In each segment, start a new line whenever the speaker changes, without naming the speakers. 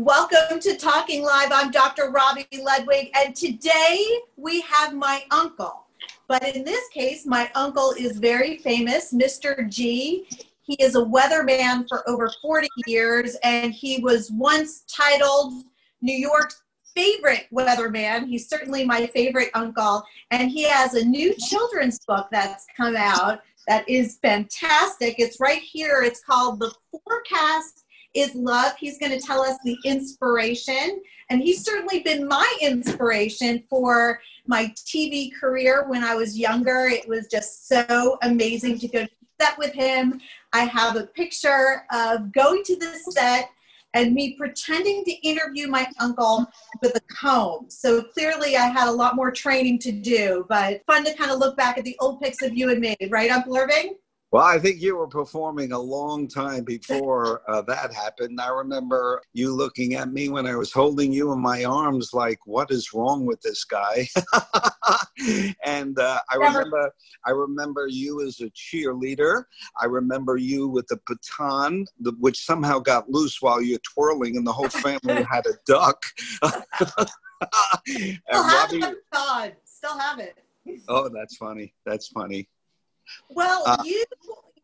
Welcome to Talking Live. I'm Dr. Robi Ludwig, and today we have my uncle. But in this case, my uncle is very famous, Mr. G. He is a weatherman for over 40 years, and he was once titled New York's favorite weatherman. He's certainly my favorite uncle, and he has a new children's book that's come out that is fantastic. It's right here. It's called The Forecast is Love. He's going to tell us the inspiration, and he's certainly been my inspiration for my TV career when I was younger. It was just so amazing to go to the set with him. I have a picture of going to the set and me pretending to interview my uncle with a comb. So clearly I had a lot more training to do, but fun to kind of look back at the old pics of you and me, right, Uncle Irving?
Well, I think you were performing a long time before that happened. I remember you looking at me when I was holding you in my arms like, what is wrong with this guy? And I remember you as a cheerleader. I remember you with the baton, which somehow got loose while you're twirling, and the whole family had a duck.
Still have it.
Oh, that's funny. That's funny.
Well,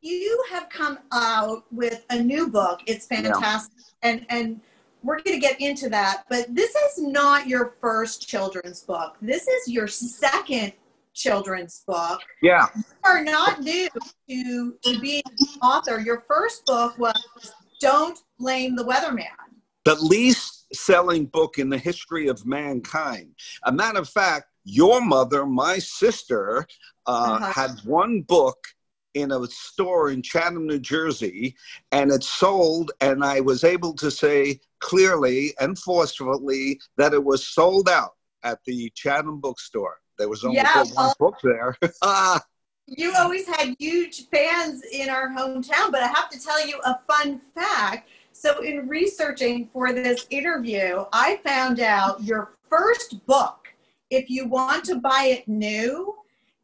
you have come out with a new book. It's fantastic, and we're going to get into that. But this is not your first children's book. This is your second children's book.
Yeah,
you are not new to being an author. Your first book was "Don't Blame the Weatherman."
The least selling book in the history of mankind. A matter of fact, your mother, my sister, had one book in a store in Chatham, New Jersey, and it sold, and I was able to say clearly and forcefully that it was sold out at the Chatham bookstore. There was only one book there.
You always had huge fans in our hometown, but I have to tell you a fun fact. So in researching for this interview, I found out your first book, if you want to buy it new,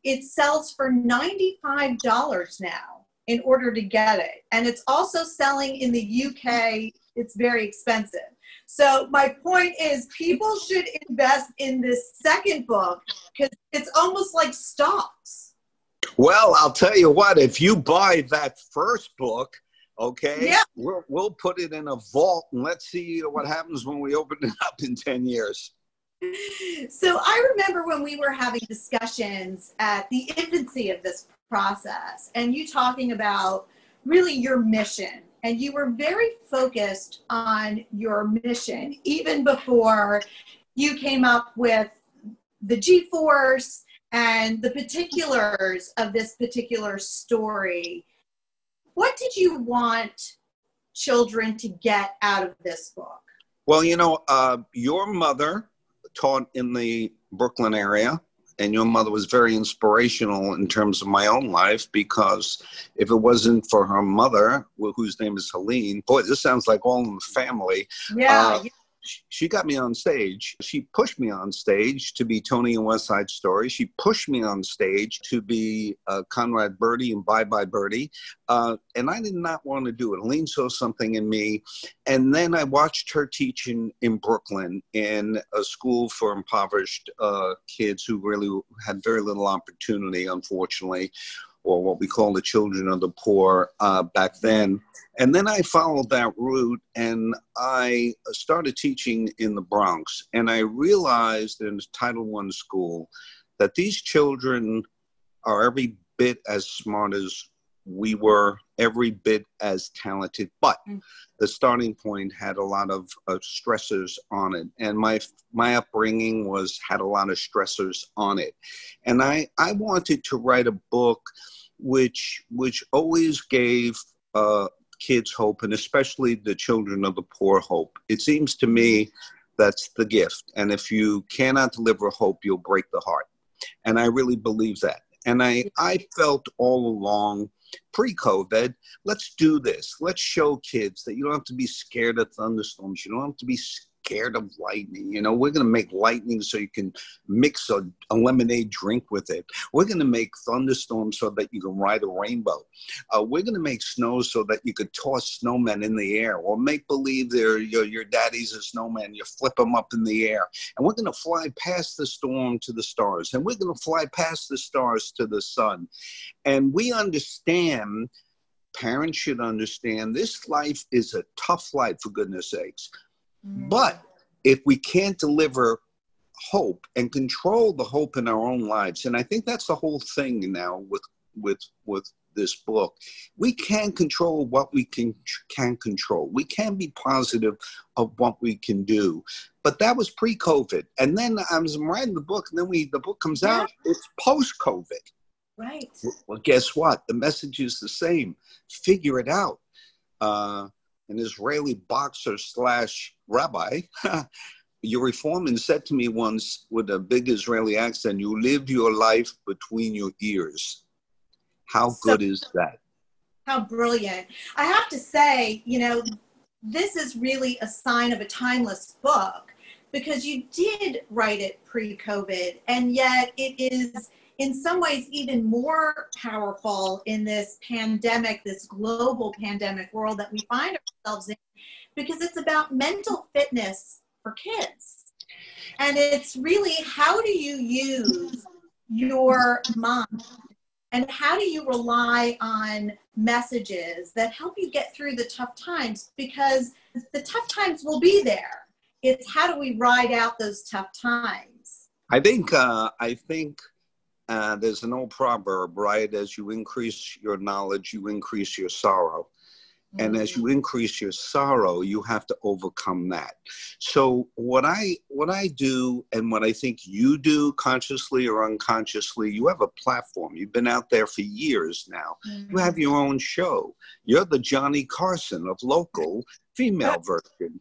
it sells for $95 now in order to get it. And it's also selling in the UK. It's very expensive. So my point is people should invest in this second book because it's almost like stocks.
Well, I'll tell you what, if you buy that first book, okay, we'll put it in a vault and let's see what happens when we open it up in 10 years.
So I remember when we were having discussions at the infancy of this process and you talking about really your mission, and you were very focused on your mission even before you came up with the GForce and the particulars of this particular story. What did you want children to get out of this book?
Well, you know, your mother taught in the Brooklyn area, and your mother was very inspirational in terms of my own life, because if it wasn't for her mother, whose name is Helene, boy, this sounds like all in the family. She got me on stage. She pushed me on stage to be Tony in West Side Story. She pushed me on stage to be Conrad Birdie in Bye Bye Birdie. And I did not want to do it. Helene saw something in me. And then I watched her teach in Brooklyn in a school for impoverished kids who really had very little opportunity, unfortunately, or what we call the children of the poor back then. And then I followed that route and I started teaching in the Bronx. And I realized in a Title I school that these children are every bit as smart as we were, every bit as talented. But the starting point had a lot of stressors on it. And my upbringing had a lot of stressors on it. And I wanted to write a book which always gave kids hope, and especially the children of the poor hope. It seems to me that's the gift. And if you cannot deliver hope, you'll break the heart. And I really believe that. And I felt all along, pre-COVID, let's do this. Let's show kids that you don't have to be scared of thunderstorms. You don't have to be scared of lightning. You know, we're going to make lightning so you can mix a lemonade drink with it. We're going to make thunderstorms so that you can ride a rainbow. We're going to make snow so that you could toss snowmen in the air, or make believe your daddy's a snowman. You flip them up in the air. And we're going to fly past the storm to the stars. And we're going to fly past the stars to the sun. And we understand, parents should understand, this life is a tough life, for goodness sakes. But if we can't deliver hope and control the hope in our own lives, and I think that's the whole thing now with this book, we can control what we can control. We can be positive of what we can do. But that was pre-COVID. And then I was writing the book, and then the book comes out, it's post-COVID.
Right.
Well, guess what? The message is the same. Figure it out. An Israeli boxer / rabbi, Yuri Foreman, said to me once with a big Israeli accent, "You live your life between your ears." How good is that?
How brilliant. I have to say, you know, this is really a sign of a timeless book, because you did write it pre-COVID, and yet it is in some ways even more powerful in this pandemic, this global pandemic world that we find ourselves in, because it's about mental fitness for kids. And it's really, how do you use your mind, and how do you rely on messages that help you get through the tough times? Because the tough times will be there. It's how do we ride out those tough times?
I think there's an old proverb, right? As you increase your knowledge, you increase your sorrow. And as you increase your sorrow, you have to overcome that. So what I do, and what I think you do, consciously or unconsciously, you have a platform. You've been out there for years now. You have your own show. You're the Johnny Carson of local female version.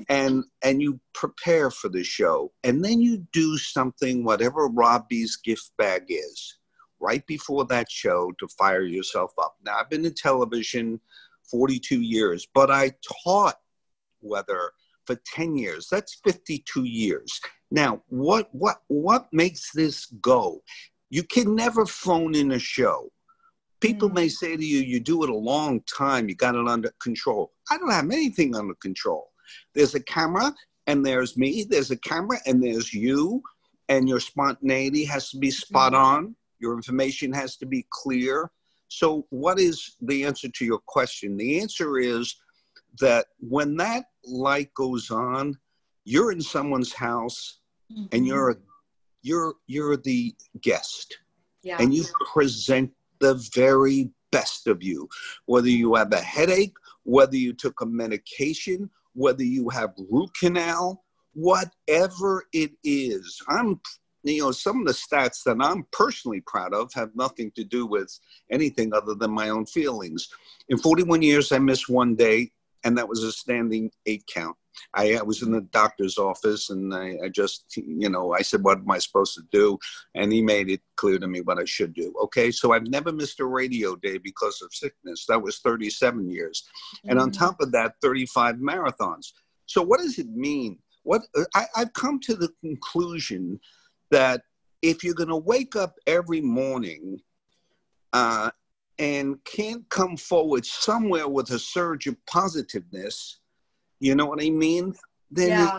And you prepare for the show. And then you do something, whatever Robi's gift bag is, right before that show, to fire yourself up. Now, I've been in television 42 years, but I taught weather for 10 years. That's 52 years. Now, what makes this go? You can never phone in a show. People may say to you, you do it a long time, you got it under control. I don't have anything under control. There's a camera, and there's me. There's a camera, and there's you, and your spontaneity has to be spot on. Your information has to be clear. So what is the answer to your question? The answer is that when that light goes on, you're in someone's house, and you're the guest, and you present the very best of you, whether you have a headache, whether you took a medication, whether you have root canal, whatever it is. Some of the stats that I'm personally proud of have nothing to do with anything other than my own feelings. In 41 years, I missed one day, and that was a standing 8 count. I was in the doctor's office, and I just, I said, what am I supposed to do? And he made it clear to me what I should do. Okay, so I've never missed a radio day because of sickness. That was 37 years. And on top of that, 35 marathons. So what does it mean? I've come to the conclusion that if you're going to wake up every morning and can't come forward somewhere with a surge of positiveness, you know what I mean? Then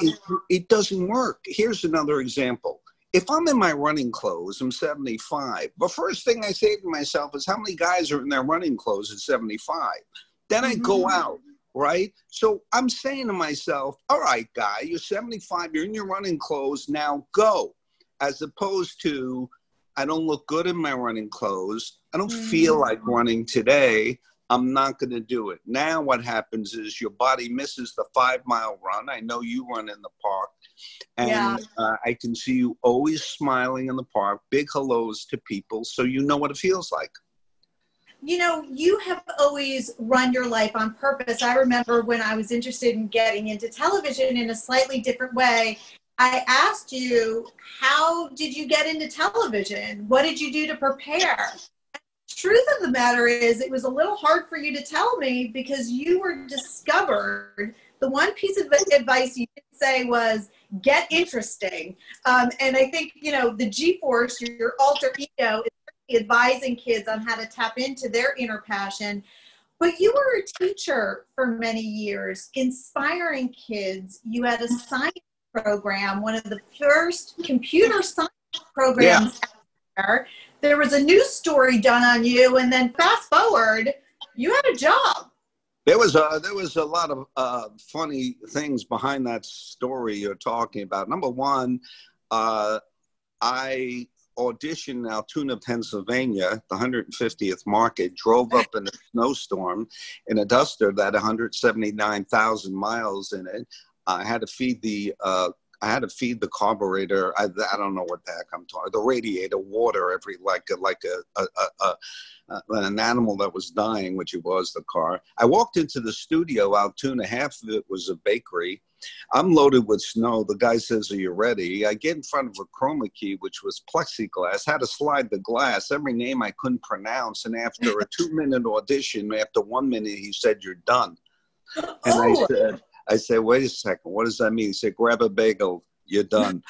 it doesn't work. Here's another example. If I'm in my running clothes, I'm 75. The first thing I say to myself is, how many guys are in their running clothes at 75? Then I go out, right? So I'm saying to myself, all right, guy, you're 75. You're in your running clothes. Now go. As opposed to, I don't look good in my running clothes. I don't feel like running today. I'm not going to do it. Now what happens is your body misses the 5-mile run. I know you run in the park. And I can see you always smiling in the park, big hellos to people, so you know what it feels like.
You have always run your life on purpose. I remember when I was interested in getting into television in a slightly different way, I asked you, how did you get into television? What did you do to prepare? The truth of the matter is, it was a little hard for you to tell me, because you were discovered. The one piece of advice you did say was, get interesting. And I think, you know, the GForce, your alter ego, is advising kids on how to tap into their inner passion. But you were a teacher for many years, inspiring kids. You had a science program, one of the first computer science programs there. There was a news story done on you, and then fast forward, you had a job.
There was a lot of funny things behind that story you're talking about. Number one, I auditioned in Altoona, Pennsylvania, the 150th market, drove up in a snowstorm in a Duster that 179,000 miles in it. I had to feed the carburetor. I don't know what the heck I'm talking. The radiator water every an animal that was dying, which it was the car. I walked into the studio, Altoona. Half of it was a bakery. I'm loaded with snow. The guy says, "Are you ready?" I get in front of a chroma key, which was plexiglass. Had to slide the glass. Every name I couldn't pronounce. And after a 2-minute audition, after 1 minute, he said, "You're done." And I said, "Wait a second. What does that mean?" He said, "Grab a bagel. You're done."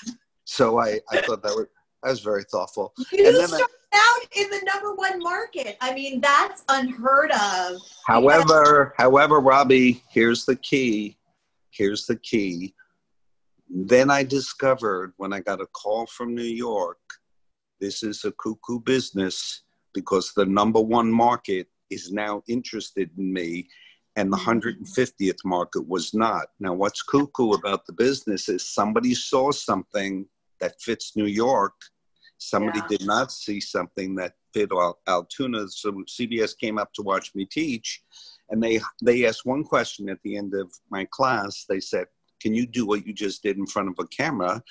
So I thought that was very thoughtful.
You started out in the #1 market. I mean, that's unheard of.
However, Robbie, here's the key. Then I discovered, when I got a call from New York, this is a cuckoo business, because the #1 market is now interested in me, and the 150th market was not. Now, what's cuckoo about the business is somebody saw something that fits New York. Somebody did not see something that fit Altoona. So CBS came up to watch me teach, and they asked one question at the end of my class. They said, "Can you do what you just did in front of a camera?"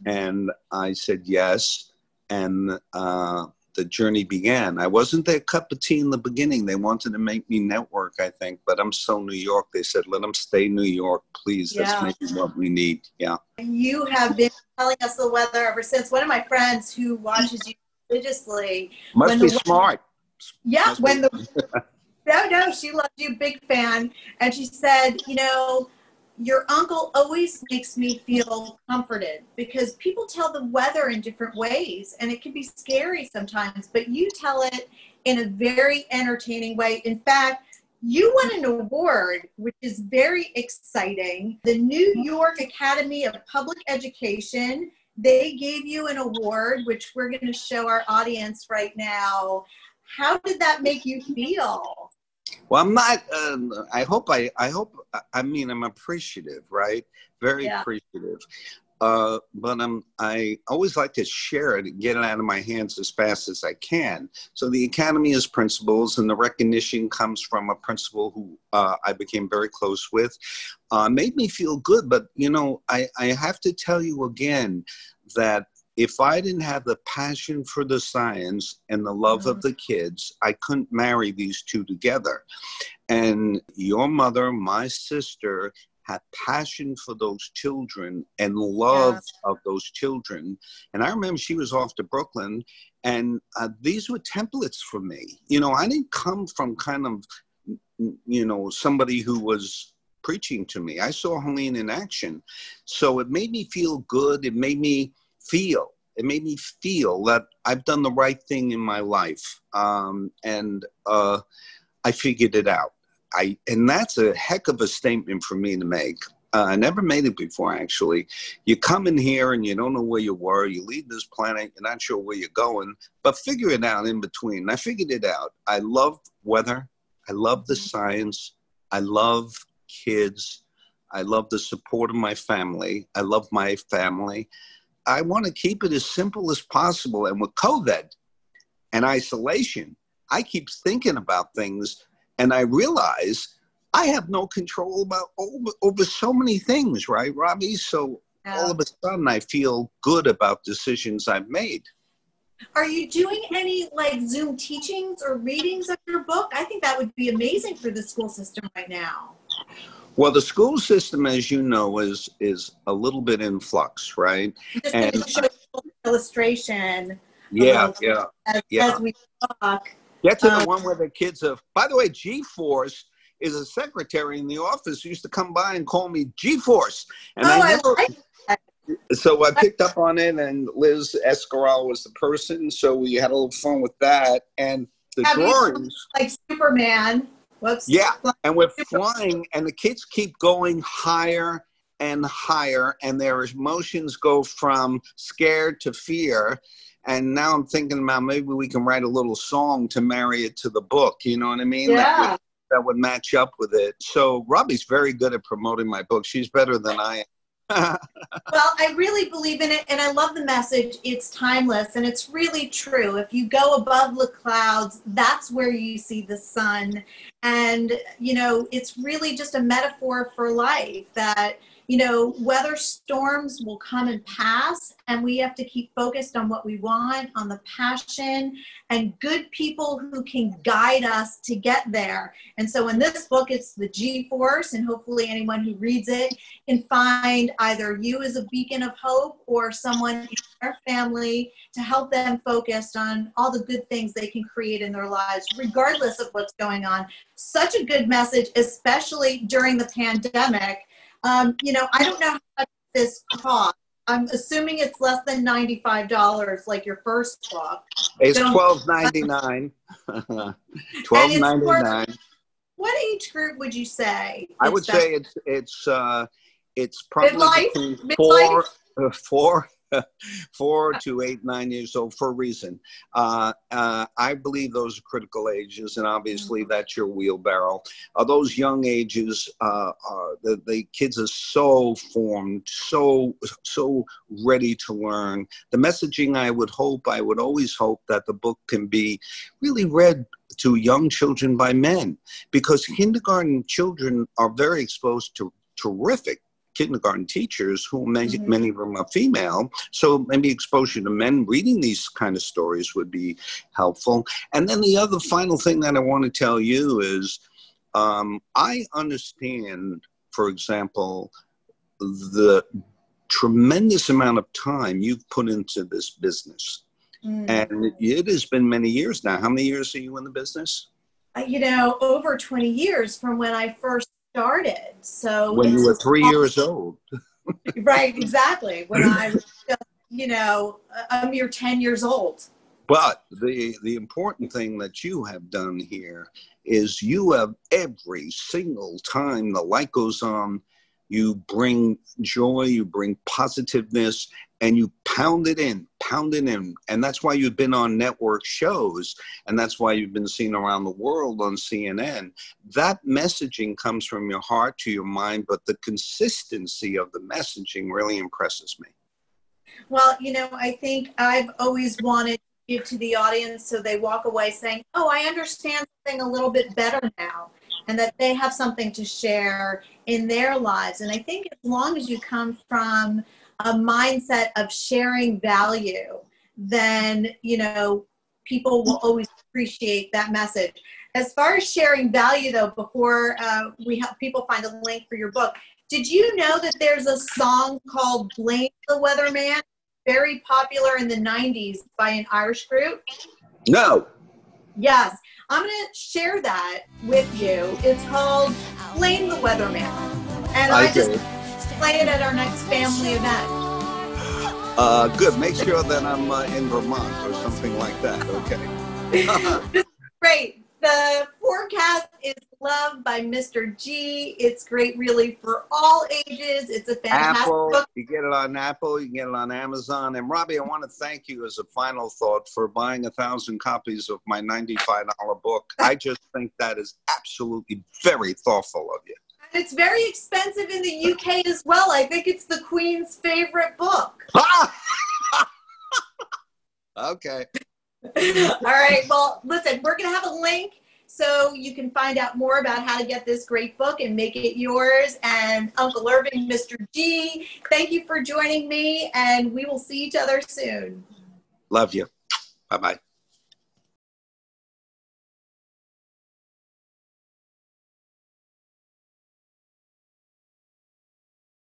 And I said, yes. And the journey began. I wasn't their cup of tea in the beginning. They wanted to make me network, I think, but I'm so New York. They said, "Let them stay New York, please. That's maybe what we need." Yeah. You
have been telling us the weather ever since. One of my friends who watches you religiously.
Must be smart.
Yeah. No, she loves you, big fan. And she said, you know, your uncle always makes me feel comforted, because people tell the weather in different ways, and it can be scary sometimes, but you tell it in a very entertaining way. In fact, you won an award, which is very exciting. The New York Academy of Public Education, they gave you an award, which we're going to show our audience right now. How did that make you feel?
Well, I'm not, I mean, I'm appreciative, right? Very appreciative. But I always like to share it and get it out of my hands as fast as I can. So the Academy is principals, and the recognition comes from a principal who I became very close with. Made me feel good, but, you know, I have to tell you again that if I didn't have the passion for the science and the love of the kids, I couldn't marry these two together. And your mother, my sister, had passion for those children and love of those children. And I remember she was off to Brooklyn, and these were templates for me. You know, I didn't come from kind of, you know, somebody who was preaching to me. I saw Helene in action. So it made me feel good. It made me feel that I've done the right thing in my life. And I figured it out. And that's a heck of a statement for me to make. I never made it before, actually. You come in here and you don't know where you were. You leave this planet, you're not sure where you're going, but figure it out in between. And I figured it out. I love weather. I love the science. I love kids. I love the support of my family. I love my family. I want to keep it as simple as possible. And with COVID and isolation, I keep thinking about things, and I realize I have no control about over so many things, right, Robbie? So all of a sudden I feel good about decisions I've made.
Are you doing any like Zoom teachings or readings of your book? I think that would be amazing for the school system right now.
Well, the school system, as you know, is a little bit in flux, right?
Just going to show illustration.
As
we talk.
Get to the one where the kids have, by the way, GForce is a secretary in the office who used to come by and call me GForce. And
I like that.
So I picked up on it, and Liz Escarral was the person. So we had a little fun with that. And the drawings.
Like Superman. Whoops.
Yeah. And we're flying, and the kids keep going higher and higher, and their emotions go from scared to fear. And now I'm thinking about maybe we can write a little song to marry it to the book. You know what I mean?
Yeah.
That would match up with it. So Robbie's very good at promoting my book. She's better than I am.
Well, I really believe in it, and I love the message. It's timeless, and it's really true. If you go above the clouds, that's where you see the sun. And, you know, it's really just a metaphor for life that, you know, weather storms will come and pass, and we have to keep focused on what we want, on the passion, and good people who can guide us to get there. And so in this book, it's the GForce, and hopefully anyone who reads it can find either you as a beacon of hope or someone in their family to help them focus on all the good things they can create in their lives, regardless of what's going on. Such a good message, especially during the pandemic. You know, I don't know how much this costs. I'm assuming it's less than $95, like your first book.
It's $12.99. $12.99.
What age group would you say?
I would say it's probably between four to 8, 9 years old for a reason. I believe those are critical ages, and obviously that's your wheelbarrow. Those young ages, the kids are so formed, so ready to learn. The messaging, I would always hope that the book can be really read to young children by men, because kindergarten children are very exposed to terrific kindergarten teachers who many of them are female. So maybe exposure to men reading these kind of stories would be helpful. And then the other final thing that I want to tell you is I understand, for example, the tremendous amount of time you've put into this business. And it has been many years now. How many years are you in the business?
You know, over 20 years from when I first started. So
when you were 3 years old.
Right, exactly. When I was just, you know, a mere 10 years old.
But the important thing that you have done here is you have every single time the light goes on, you bring joy, you bring positiveness, and you pound it in. And that's why you've been on network shows, and that's why you've been seen around the world on CNN. That messaging comes from your heart to your mind, but the consistency of the messaging really impresses me.
Well, you know, I think I've always wanted to give to the audience so they walk away saying, oh, I understand something a little bit better now, and that they have something to share in their lives. And I think as long as you come from a mindset of sharing value, then, you know, people will always appreciate that message. As far as sharing value, though, before we help people find a link for your book, did you know that there's a song called Blame the Weatherman, very popular in the 90s by an Irish group?
No.
Yes. I'm going to share that with you. It's called Blame the Weatherman. And I just play it at our next family event.
Good. Make sure that I'm in Vermont or something like that. Okay.
Great. The forecast is Love by Mr. G. It's great, really, for all ages. It's a fantastic book.
You get it on Apple. You can get it on Amazon. And Robbie, I want to thank you as a final thought for buying 1,000 copies of my $95 book. I just think that is absolutely very thoughtful of you.
And it's very expensive in the UK as well. I think it's the Queen's favorite book.
Okay.
All right. Well, listen, we're going to have a link so you can find out more about how to get this great book and make it yours. And Uncle Irving, Mr. G, thank you for joining me, and we will see each other soon.
Love you. Bye-bye.